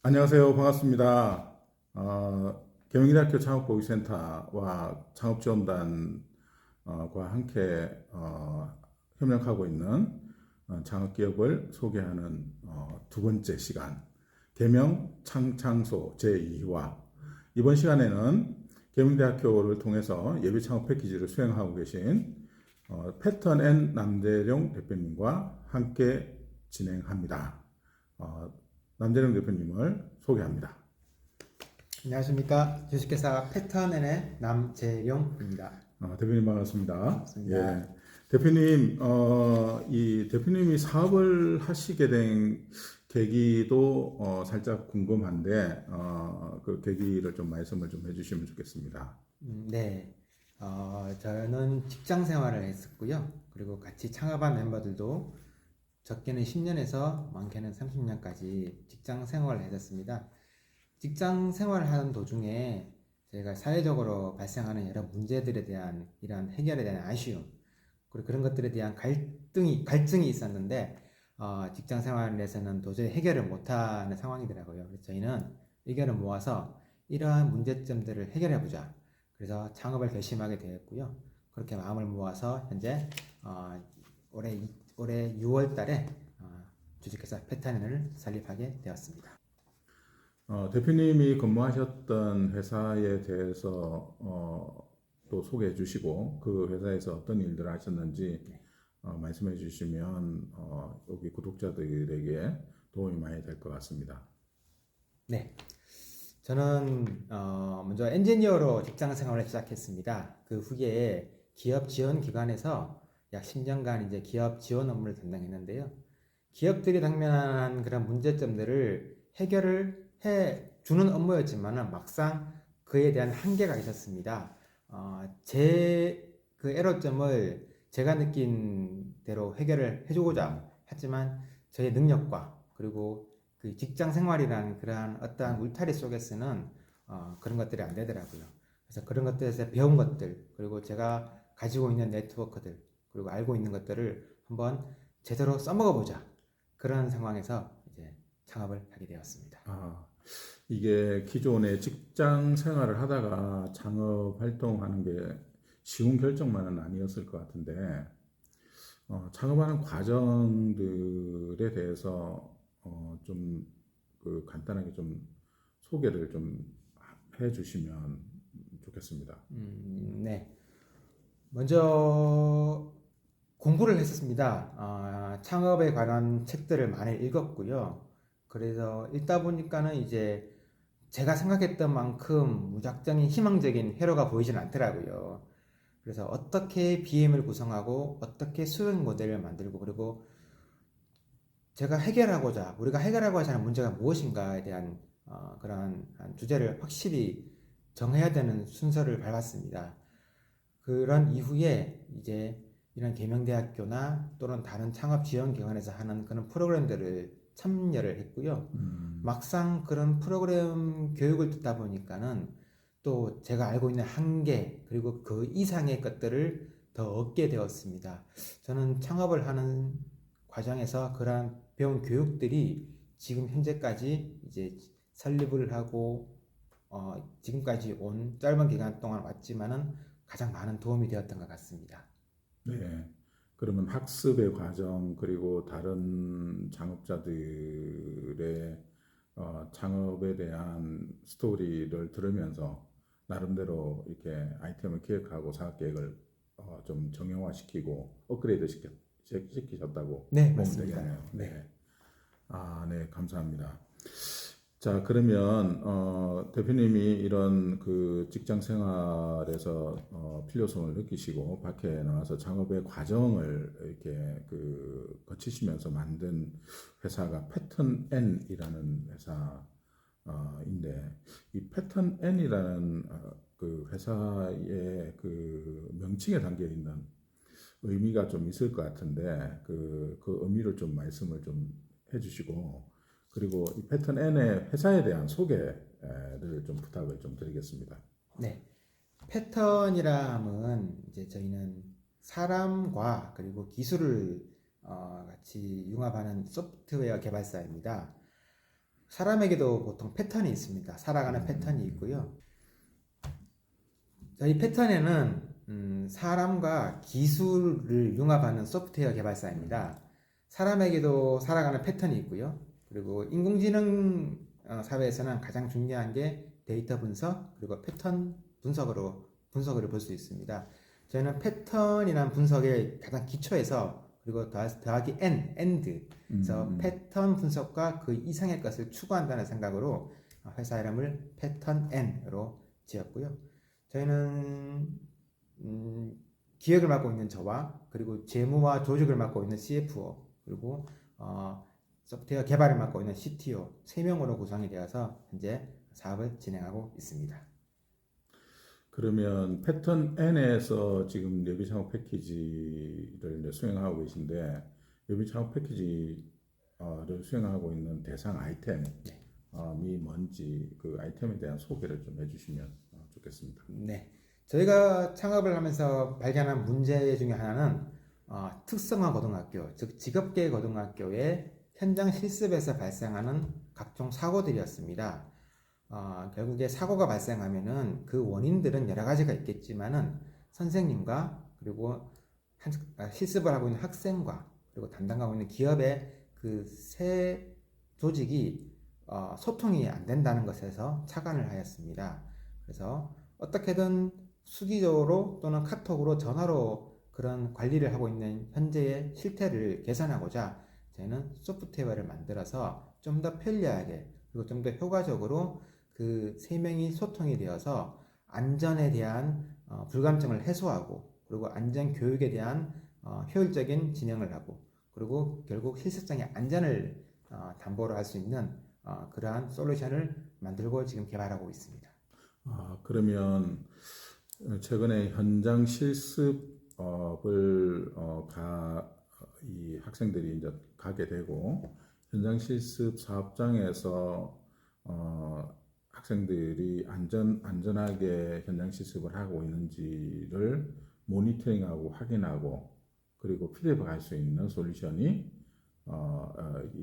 안녕하세요. 반갑습니다. 계명대학교 창업보기센터와 창업지원단과 함께 협력하고 있는 창업기업을 소개하는 두 번째 시간, 계명 창창소 제2화. 이번 시간에는 계명대학교를 통해서 예비 창업 패키지를 수행하고 계신 패턴 N 남재룡 대표님과 함께 진행합니다. 남재룡 대표님을 소개합니다. 안녕하십니까. 주식회사 패턴N의 남재룡입니다. 대표님 반갑습니다. 반갑습니다. 예. 대표님, 이 대표님이 사업을 하시게 된 계기도 살짝 궁금한데 그 계기를 좀 말씀을 좀 해주시면 좋겠습니다. 네. 저는 직장 생활을 했었고요. 그리고 같이 창업한 멤버들도 적게는 10년에서 많게는 30년까지 직장 생활을 했었습니다. 직장 생활을 하는 도중에 저희가 사회적으로 발생하는 여러 문제들에 대한 이런 해결에 대한 아쉬움, 그리고 그런 것들에 대한 갈증이 있었는데, 직장 생활에서는 도저히 해결을 못하는 상황이더라고요. 그래서 저희는 의견을 모아서 이러한 문제점들을 해결해보자. 그래서 창업을 결심하게 되었고요. 그렇게 마음을 모아서 현재 올해 6월 달에 주식회사 패턴을 설립하게 되었습니다. 대표님이 근무하셨던 회사에 대해서 또 소개해 주시고 그 회사에서 어떤 일들을 하셨는지 말씀해 주시면 여기 구독자들에게 도움이 많이 될 것 같습니다. 네. 저는 먼저 엔지니어로 직장 생활을 시작했습니다. 그 후에 기업 지원 기관에서 약 10년간 이제 기업 지원 업무를 담당했는데요. 기업들이 당면한 그런 문제점들을 해결을 해 주는 업무였지만 막상 그에 대한 한계가 있었습니다. 제 그 에러점을 제가 느낀 대로 해결을 해주고자 했지만 저의 능력과 그리고 그 직장 생활이라는 그러한 어떠한 울타리 속에서는 그런 것들이 안 되더라고요. 그래서 그런 것들에서 배운 것들, 그리고 제가 가지고 있는 네트워크들, 그리고 알고 있는 것들을 한번 제대로 써먹어보자. 그런 상황에서 이제 창업을 하게 되었습니다. 이게 기존에 직장 생활을 하다가 창업 활동하는 게 쉬운 결정만은 아니었을 것 같은데 창업하는 과정들에 대해서 좀 그 간단하게 좀 소개를 좀 해주시면 좋겠습니다. 네. 먼저 공부를 했었습니다. 창업에 관한 책들을 많이 읽었고요. 그래서 읽다 보니까는 이제 제가 생각했던 만큼 무작정인 희망적인 회로가 보이진 않더라고요. 그래서 어떻게 BM을 구성하고 어떻게 수행 모델을 만들고, 그리고 우리가 해결하고자 하는 문제가 무엇인가에 대한 그러한 주제를 확실히 정해야 되는 순서를 밟았습니다. 그런 이후에 이제 이런 계명대학교나 또는 다른 창업 지원 기관에서 하는 그런 프로그램들을 참여를 했고요. 막상 그런 프로그램 교육을 듣다 보니까는 또 제가 알고 있는 한계, 그리고 그 이상의 것들을 더 얻게 되었습니다. 저는 창업을 하는 과정에서 그러한 배운 교육들이 지금 현재까지 이제 설립을 하고 지금까지 온 짧은 기간 동안 왔지만은 가장 많은 도움이 되었던 것 같습니다. 네. 그러면 학습의 과정 그리고 다른 창업자들의 창업에 대한 스토리를 들으면서 나름대로 이렇게 아이템을 기획하고 사업 계획을 좀 정형화시키고 업그레이드 시키셨다고 네, 보면 맞습니다. 되겠네요. 네. 네. 네, 감사합니다. 자, 그러면 대표님이 이런 그 직장 생활에서 필요성을 느끼시고 밖에 나와서 창업의 과정을 이렇게 그 거치시면서 만든 회사가 패턴 N이라는 회사인데 이 패턴 N이라는 그 회사의 그 명칭에 담겨 있는 의미가 좀 있을 것 같은데 그 의미를 좀 말씀을 좀 해주시고. 그리고 이 패턴 N의 회사에 대한 소개를 좀 부탁을 좀 드리겠습니다. 네. 패턴이라 함은 이제 저희는 사람과 그리고 기술을 같이 융합하는 소프트웨어 개발사입니다. 사람에게도 보통 패턴이 있습니다. 살아가는 패턴이 있고요. 저희 패턴에는 사람과 기술을 융합하는 소프트웨어 개발사입니다. 사람에게도 살아가는 패턴이 있고요. 그리고 인공지능 사회에서는 가장 중요한 게 데이터 분석 그리고 패턴 분석을 볼 수 있습니다. 저희는 패턴이란 분석의 가장 기초에서 그리고 더하기 end 그래서 패턴 분석과 그 이상의 것을 추구한다는 생각으로 회사 이름을 패턴 N으로 지었고요. 저희는 기획을 맡고 있는 저와 그리고 재무와 조직을 맡고 있는 CFO 그리고 소프트웨어 개발을 맡고 있는 CTO 3명으로 구성이 되어서 현재 사업을 진행하고 있습니다. 그러면 패턴 N에서 지금 예비 창업 패키지를 이제 수행하고 계신데 예비 창업 패키지를 수행하고 있는 대상 아이템이 뭔지 그 아이템에 대한 소개를 좀 해주시면 좋겠습니다. 네, 저희가 창업을 하면서 발견한 문제 중에 하나는 특성화 고등학교, 즉 직업계 고등학교의 현장 실습에서 발생하는 각종 사고들이었습니다. 결국에 사고가 발생하면은 그 원인들은 여러 가지가 있겠지만은 선생님과 그리고 실습을 하고 있는 학생과 그리고 담당하고 있는 기업의 그 세 조직이 소통이 안 된다는 것에서 착안을 하였습니다. 그래서 어떻게든 수기적으로 또는 카톡으로 전화로 그런 관리를 하고 있는 현재의 실태를 개선하고자 저희는 소프트웨어를 만들어서 좀 더 편리하게 그리고 좀 더 효과적으로 그 세 명이 소통이 되어서 안전에 대한 불감증을 해소하고 그리고 안전 교육에 대한 효율적인 진행을 하고 그리고 결국 실습장의 안전을 담보로 할 수 있는 그러한 솔루션을 만들고 지금 개발하고 있습니다. 그러면 최근에 현장 실습을 이 학생들이 이제 가게 되고 현장 실습 사업장에서 학생들이 안전하게 현장 실습을 하고 있는지를 모니터링하고 확인하고 그리고 피드백할 수 있는 솔루션이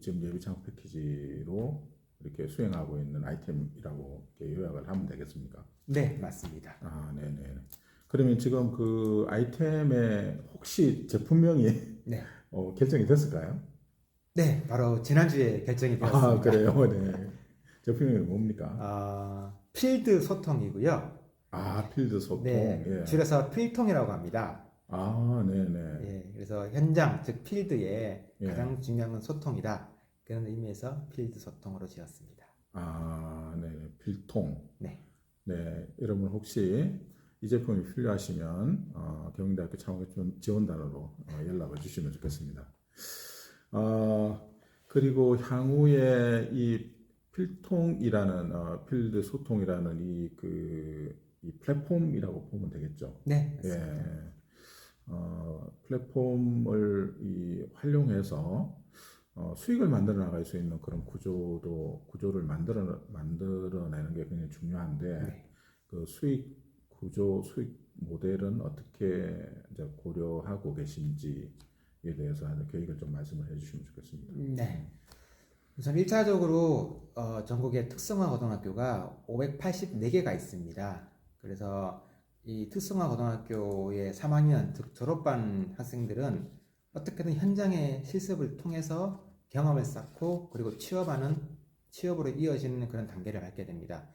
지금 예비 창업 패키지로 이렇게 수행하고 있는 아이템이라고 이렇게 요약을 하면 되겠습니까? 네, 맞습니다. 네네. 그러면 지금 그 아이템에 혹시 제품명이 네. 결정이 됐을까요? 네, 바로 지난주에 결정이 되었습니다. 그래요? 네. 제품명이 뭡니까? 필드 소통이고요. 필드 소통. 네, 예. 줄여서 필통이라고 합니다. 네네. 예, 그래서 현장, 즉 필드에 예. 가장 중요한 건 소통이다. 그런 의미에서 필드 소통으로 지었습니다. 네. 필통. 네. 네. 여러분 혹시 이 제품이 필요하시면 경희대학교 창업 지원단으로 연락을 주시면 좋겠습니다. 그리고 향후에 이 필통이라는 필드 소통이라는 이 플랫폼이라고 보면 되겠죠. 네, 맞습니다. 예. 플랫폼을 활용해서 수익을 만들어 나갈 수 있는 그런 구조를 만들어내는 게 굉장히 중요한데 네. 그 수익 모델은 어떻게 이제 고려하고 계신지에 대해서 계획을 좀 말씀을 해주시면 좋겠습니다. 네. 우선 1차적으로 전국에 특성화 고등학교가 584개가 있습니다. 그래서 이 특성화 고등학교의 3학년, 즉 졸업반 학생들은 어떻게든 현장의 실습을 통해서 경험을 쌓고 그리고 취업으로 이어지는 그런 단계를 밟게 됩니다.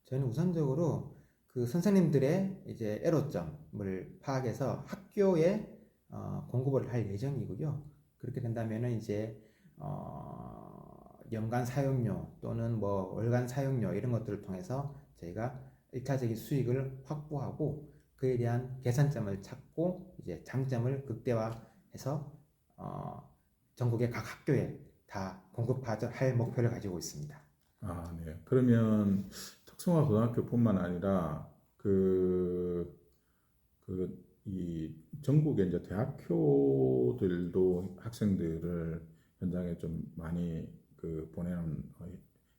저희는 우선적으로 그 선생님들의 이제 애로점을 파악해서 학교에 공급을 할 예정이고요. 그렇게 된다면은 이제 연간 사용료 또는 뭐 월간 사용료 이런 것들을 통해서 저희가 1차적인 수익을 확보하고 그에 대한 개선점을 찾고 이제 장점을 극대화해서 전국의 각 학교에 다 공급할 목표를 가지고 있습니다. 네. 그러면 특성화 고등학교뿐만 아니라 이 전국의 이제 대학교들도 학생들을 현장에 좀 많이 보내는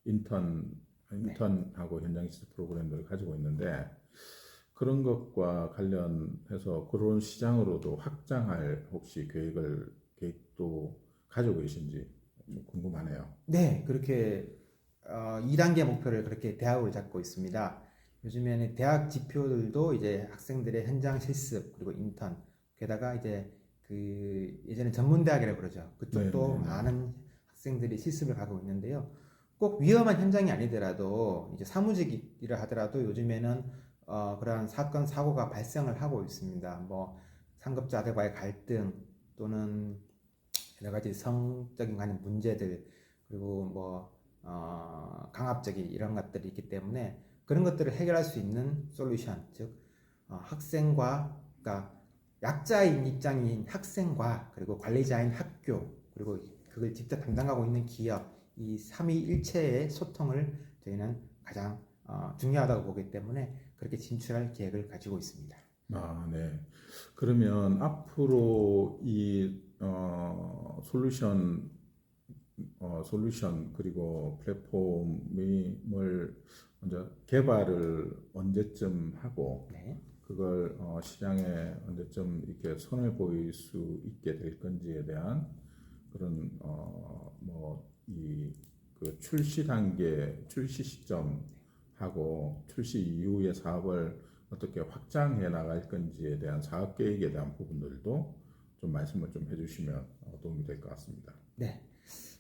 인턴하고 현장 실습 프로그램들을 가지고 있는데 그런 것과 관련해서 그런 시장으로도 확장할 혹시 계획도 가지고 계신지 좀 궁금하네요. 네, 그렇게 2단계 목표를 그렇게 대학으로 잡고 있습니다. 요즘에는 대학 지표들도 이제 학생들의 현장 실습 그리고 인턴 게다가 이제 그 예전에 전문대학이라고 그러죠. 그쪽도 네네네. 많은 학생들이 실습을 가고 있는데요. 꼭 위험한 현장이 아니더라도 이제 사무직이라 하더라도 요즘에는 그러한 사건 사고가 발생을 하고 있습니다. 뭐 상급자들과의 갈등 또는 여러 가지 성적인 관련 문제들 그리고 뭐 강압적인 이런 것들이 있기 때문에 그런 것들을 해결할 수 있는 솔루션 즉 학생과 그러니까 약자인 입장인 학생과 그리고 관리자인 학교 그리고 그걸 직접 담당하고 있는 기업 이 삼위일체의 소통을 저희는 가장 중요하다고 보기 때문에 그렇게 진출할 계획을 가지고 있습니다. 아, 네. 그러면 앞으로 이 솔루션 그리고 플랫폼을 먼저 개발을 언제쯤 하고 네. 그걸 시장에 언제쯤 이렇게 선을 보일 수 있게 될 건지에 대한 그런 뭐이그 출시 단계, 출시 시점하고 출시 이후의 사업을 어떻게 확장해 나갈 건지에 대한 사업 계획에 대한 부분들도 좀 말씀을 좀 해주시면 도움이 될 것 같습니다. 네.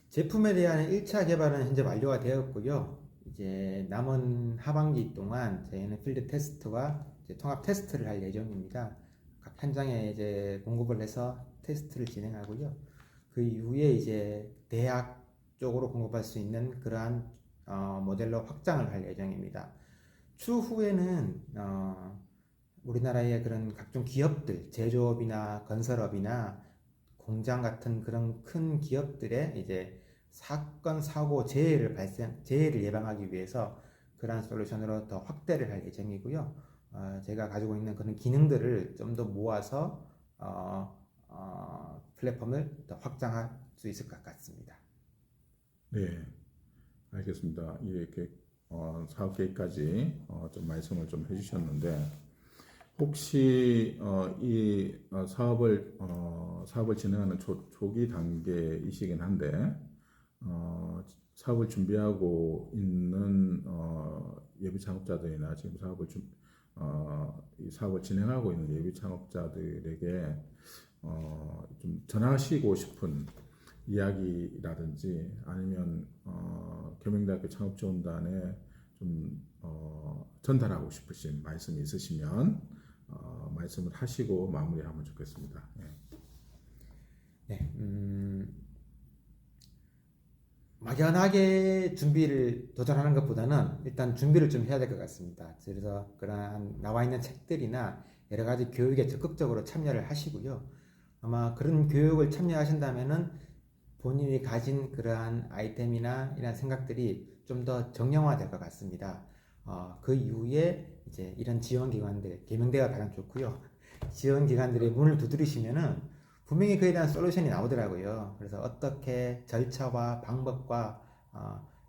제품에 대한 1차 개발은 현재 완료가 되었고요. 이제 남은 하반기 동안 저희는 필드 테스트와 이제 통합 테스트를 할 예정입니다. 각 현장에 이제 공급을 해서 테스트를 진행하고요. 그 이후에 이제 대학 쪽으로 공급할 수 있는 그러한 모델로 확장을 할 예정입니다. 추후에는 우리나라의 그런 각종 기업들, 제조업이나 건설업이나 공장 같은 그런 큰 기업들의 이제 사건, 사고, 재해를 예방하기 위해서 그러한 솔루션으로 더 확대를 할 예정이고요. 제가 가지고 있는 그런 기능들을 좀 더 모아서 플랫폼을 더 확장할 수 있을 것 같습니다. 네, 알겠습니다. 이렇게 사업 계획까지 좀 말씀을 좀 해주셨는데 혹시 이 사업을 진행하는 초기 단계이시긴 한데 사업을 준비하고 있는 예비 창업자들이나 지금 이 사업을 진행하고 있는 예비 창업자들에게 좀 전하시고 싶은 이야기라든지 아니면 계명대학교 창업지원단에 좀 전달하고 싶으신 말씀이 있으시면 말씀을 하시고 마무리하면 좋겠습니다. 네. 네, 막연하게 준비를 도전하는 것보다는 일단 준비를 좀 해야 될 것 같습니다. 그래서 그러한 나와 있는 책들이나 여러 가지 교육에 적극적으로 참여를 하시고요. 아마 그런 교육을 참여하신다면은 본인이 가진 그러한 아이템이나 이런 생각들이 좀 더 정형화될 것 같습니다. 그 이후에 이제 이런 지원기관들, 계명대가 가장 좋고요. 지원기관들의 문을 두드리시면은 분명히 그에 대한 솔루션이 나오더라고요. 그래서 어떻게 절차와 방법과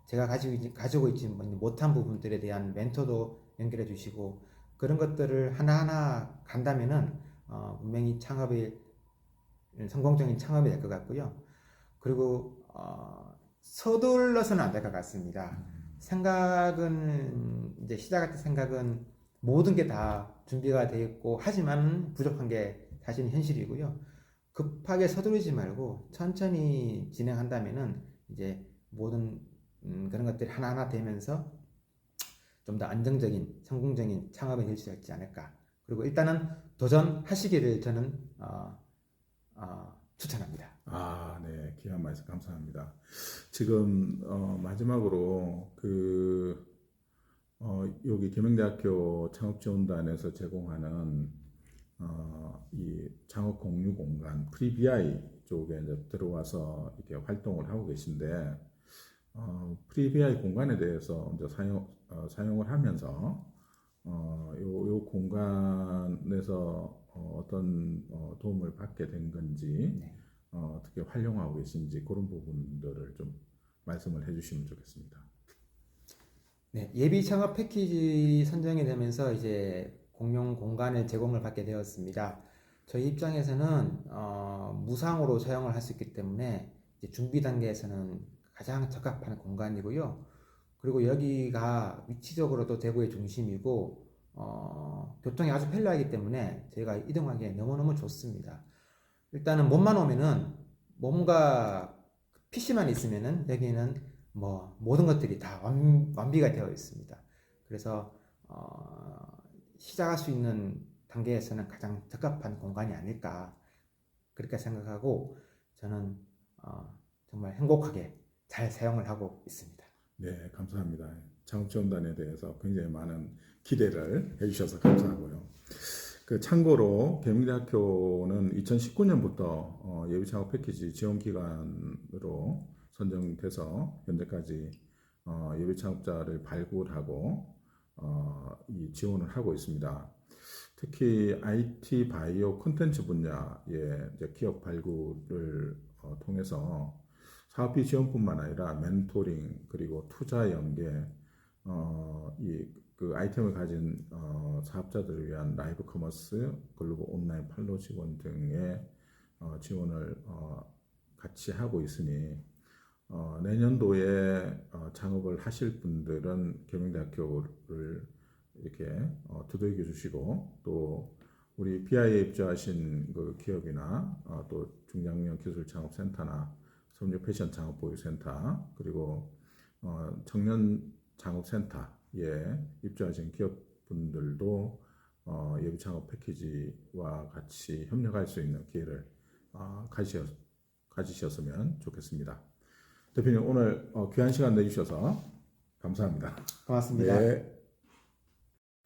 제가 가지고 있지 못한 부분들에 대한 멘토도 연결해 주시고 그런 것들을 하나하나 간다면은 분명히 성공적인 창업이 될 것 같고요. 그리고 서둘러서는 안 될 것 같습니다. 생각은 이제 시작할 때 생각은 모든 게 다 준비가 되어 있고 하지만 부족한 게 사실은 현실이고요. 급하게 서두르지 말고 천천히 진행한다면은 이제 모든 그런 것들이 하나하나 되면서 좀 더 안정적인 성공적인 창업이 될 수 있지 않을까. 그리고 일단은 도전하시기를 저는 추천합니다. 아, 네. 귀한 말씀 감사합니다. 지금 마지막으로 여기 계명대학교 창업지원단에서 제공하는 이 창업 공유 공간 프리비아이 쪽에 이제 들어와서 이렇게 활동을 하고 계신데 프리비아이 공간에 대해서 이제 사용을 하면서 요 공간에서 어떤 도움을 받게 된 건지 네. 어떻게 활용하고 계신지 그런 부분들을 좀 말씀을 해주시면 좋겠습니다. 네, 예비 창업 패키지 선정이 되면서 이제 공용 공간을 제공을 받게 되었습니다. 저희 입장에서는 무상으로 사용을 할 수 있기 때문에 이제 준비 단계에서는 가장 적합한 공간이고요. 그리고 여기가 위치적으로도 대구의 중심이고 교통이 아주 편리하기 때문에 저희가 이동하기에 너무너무 좋습니다. 일단은 몸만 오면은 몸과 PC만 있으면은 여기는 뭐 모든 것들이 다 완비가 되어 있습니다. 그래서 시작할 수 있는 단계에서는 가장 적합한 공간이 아닐까 그렇게 생각하고 저는 정말 행복하게 잘 사용을 하고 있습니다. 네, 감사합니다. 창업지원단에 대해서 굉장히 많은 기대를 해주셔서 감사하고요. 그 참고로 계명대학교는 2019년부터 예비창업 패키지 지원 기관으로 선정돼서 현재까지 예비창업자를 발굴하고 이 지원을 하고 있습니다. 특히 IT 바이오 콘텐츠 분야의 이제 기업 발굴을 통해서 사업비 지원뿐만 아니라 멘토링 그리고 투자 연계 이 그 아이템을 가진 사업자들을 위한 라이브 커머스, 글로벌 온라인 판로 지원 등의 지원을 같이 하고 있으니 내년도에 창업을 하실 분들은 계명대학교를 이렇게 두들겨 주시고 또 우리 BI에 입주하신 그 기업이나 또 중장년 기술 창업 센터나 섬유 패션 창업 보유 센터 그리고 청년 창업 센터에 입주하신 기업분들도 예비 창업 패키지와 같이 협력할 수 있는 기회를 가지셨으면 좋겠습니다. 대표님 오늘 귀한 시간 내주셔서 감사합니다. 고맙습니다. 네.